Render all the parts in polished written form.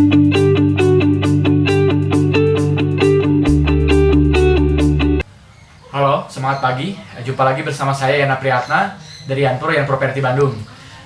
Halo, semangat pagi. Jumpa lagi bersama saya Yana Priyatna dari Yanpro Properti Bandung.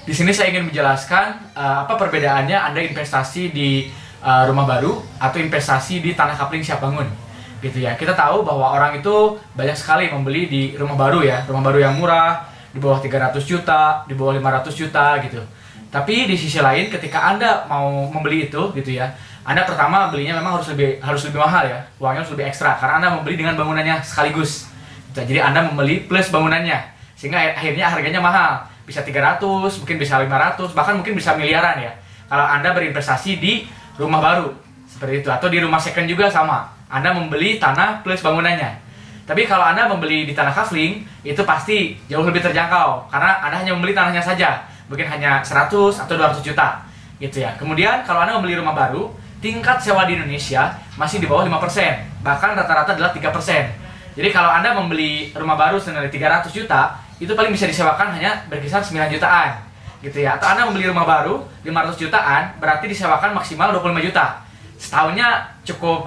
Di sini saya ingin menjelaskan apa perbedaannya Anda investasi di rumah baru atau investasi di tanah kapling siap bangun. Gitu ya. Kita tahu bahwa orang itu banyak sekali membeli di rumah baru ya, rumah baru yang murah, di bawah 300 juta, di bawah 500 juta gitu. Tapi di sisi lain ketika Anda mau membeli itu gitu ya, Anda pertama belinya memang harus lebih mahal ya, uangnya harus lebih ekstra karena Anda membeli dengan bangunannya sekaligus. Jadi Anda membeli plus bangunannya, sehingga akhirnya harganya mahal. Bisa 300, mungkin bisa 500, bahkan mungkin bisa miliaran ya. Kalau Anda berinvestasi di rumah baru, seperti itu. Atau di rumah second juga sama. Anda membeli tanah plus bangunannya. Tapi kalau Anda membeli di tanah kafling, itu pasti jauh lebih terjangkau. Karena Anda hanya membeli tanahnya saja. Mungkin hanya 100 atau 200 juta. Gitu ya. Kemudian kalau Anda membeli rumah baru, tingkat sewa di Indonesia masih di bawah 5%. Bahkan rata-rata adalah 3%. Jadi kalau Anda membeli rumah baru senilai 300 juta, itu paling bisa disewakan hanya berkisar 9 jutaan. Gitu ya. Atau Anda membeli rumah baru 500 jutaan, berarti disewakan maksimal 25 juta. Setahunnya cukup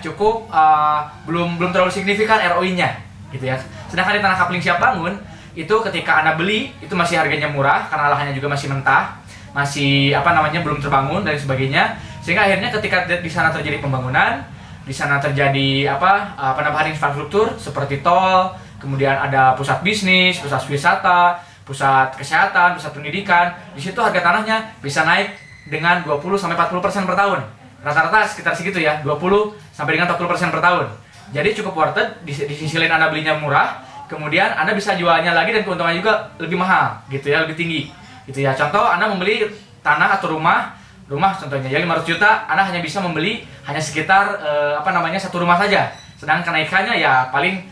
cukup belum terlalu signifikan ROI-nya, gitu ya. Sedangkan di tanah kapling siap bangun, itu ketika Anda beli, itu masih harganya murah karena lahannya juga masih mentah, masih belum terbangun dan sebagainya. Sehingga akhirnya ketika di sana terjadi pembangunan, di sana terjadi penambahan infrastruktur seperti tol, kemudian ada pusat bisnis, pusat wisata, pusat kesehatan, pusat pendidikan. Di situ harga tanahnya bisa naik dengan 20-40% per tahun. Rata-rata sekitar segitu ya, 20 sampai dengan 40% per tahun. Jadi cukup worth it. Di sisi lain Anda belinya murah, kemudian Anda bisa jualnya lagi dan keuntungannya juga lebih mahal, gitu ya, lebih tinggi. Gitu ya. Contoh Anda membeli tanah atau rumah contohnya ya 500 juta, Anda hanya bisa membeli hanya sekitar satu rumah saja. Sedangkan kenaikannya ya paling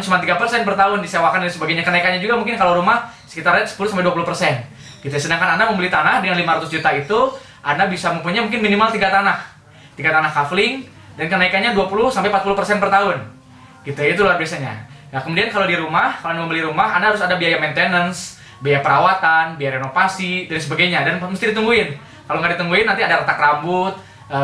cuma 3% per tahun disewakan dan sebagainya. Kenaikannya juga mungkin kalau rumah sekitar 10-20%. Gitu. Sedangkan Anda membeli tanah dengan 500 juta itu, Anda bisa mempunyai mungkin minimal 3 tanah. 3 tanah kafling dan kenaikannya 20-40% per tahun. Gitu. Itu luar biasanya. Nah, kemudian kalau di rumah, kalau Anda membeli rumah, Anda harus ada biaya maintenance, biaya perawatan, biaya renovasi, dan sebagainya, dan mesti ditungguin. Kalau nggak ditungguin nanti ada retak rambut,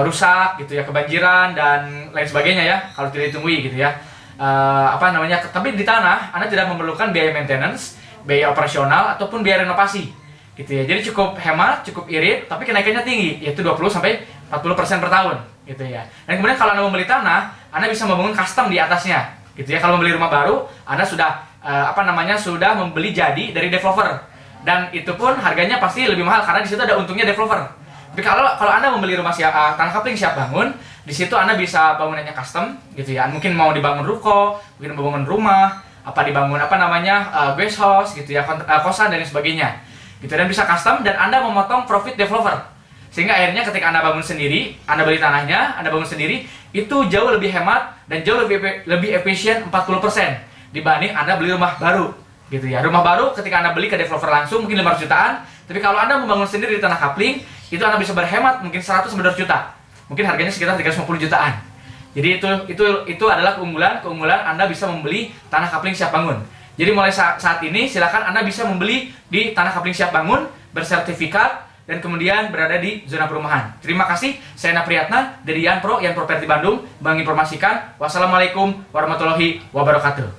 rusak gitu ya, kebanjiran dan lain sebagainya ya. Kalau tidak ditungguin gitu ya. Tapi di tanah Anda tidak memerlukan biaya maintenance, biaya operasional ataupun biaya renovasi. Gitu ya. Jadi cukup hemat, cukup irit, tapi kenaikannya tinggi, yaitu 20-40% per tahun gitu ya. Dan kemudian kalau Anda membeli tanah, Anda bisa membangun custom di atasnya. Gitu ya. Kalau membeli rumah baru, Anda sudah sudah membeli jadi dari developer, dan itu pun harganya pasti lebih mahal karena di situ ada untungnya developer. Tapi kalau Anda membeli rumah tanah kapling siap bangun, di situ Anda bisa bangunannya custom gitu ya. Mungkin mau dibangun ruko, mungkin membangun rumah, dibangun guest house gitu ya, kosan dan sebagainya. Gitu, dan bisa custom dan Anda memotong profit developer. Sehingga akhirnya ketika Anda bangun sendiri, Anda beli tanahnya, Anda bangun sendiri, itu jauh lebih hemat dan jauh lebih efisien 40% dibanding Anda beli rumah baru, gitu ya. Rumah baru ketika Anda beli ke developer langsung mungkin 500 jutaan, tapi kalau Anda membangun sendiri di tanah kapling, itu Anda bisa berhemat mungkin 100-200 juta. Mungkin harganya sekitar 350 jutaan. Jadi itu adalah keunggulan Anda bisa membeli tanah kapling siap bangun. Jadi mulai saat ini silakan Anda bisa membeli di tanah kapling siap bangun, bersertifikat dan kemudian berada di zona perumahan. Terima kasih, saya Yana Priyatna dari Properti Bandung menginformasikan. Wassalamualaikum warahmatullahi wabarakatuh.